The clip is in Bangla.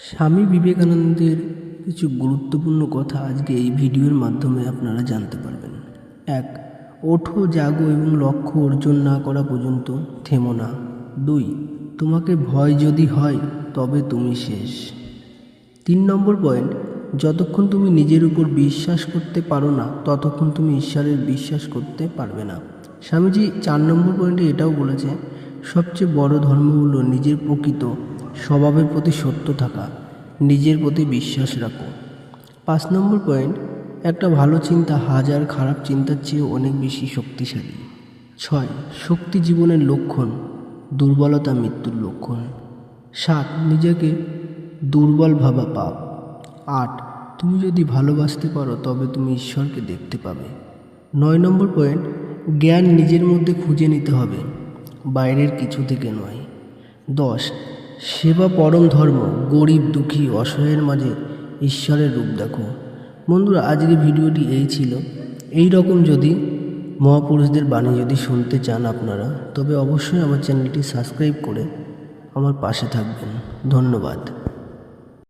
স্বামী বিবেকানন্দের কিছু গুরুত্বপূর্ণ কথা আজকে এই ভিডিওর মাধ্যমে আপনারা জানতে পারবেন। 1. ওঠো, জাগো এবং লক্ষ্য অর্জন না করা পর্যন্ত থেমো না। 2. তোমাকে ভয় যদি হয় তবে তুমি শেষ। 3 নম্বর পয়েন্ট, যতক্ষণ তুমি নিজের উপর বিশ্বাস করতে পারো না ততক্ষণ তুমি ঈশ্বরের বিশ্বাস করতে পারবে না। স্বামীজি 4 নম্বর পয়েন্টে এটাও বলেছে, সবচেয়ে বড় ধর্ম হলো নিজের প্রকৃত স্বভাবের প্রতি সত্য থাকা, নিজের প্রতি বিশ্বাস রাখো। 5 নম্বর পয়েন্ট, একটা ভালো চিন্তা হাজার খারাপ চিন্তার চেয়েও অনেক বেশি শক্তিশালী। 6. শক্তি জীবনের লক্ষণ, দুর্বলতা মৃত্যুর লক্ষণ। 7. নিজেকে দুর্বল ভাবা পাপ। 8. তুমি যদি ভালোবাসতে পারো তবে তুমি ঈশ্বরকে দেখতে পাবে। 9 নম্বর পয়েন্ট, জ্ঞান নিজের মধ্যে খুঁজে নিতে হবে, বাইরের কিছু থেকে নয়। 10. সেবা পরম ধর্ম, গরিব দুঃখী অসহায়ের মাঝে ঈশ্বরের রূপ দেখো। বন্ধুরা, আজকের ভিডিওটি এই ছিল। এই রকম যদি মহাপুরুষদের বাণী যদি শুনতে চান আপনারা, তবে অবশ্যই আমার চ্যানেলটি সাবস্ক্রাইব করে আমার পাশে থাকবেন। ধন্যবাদ।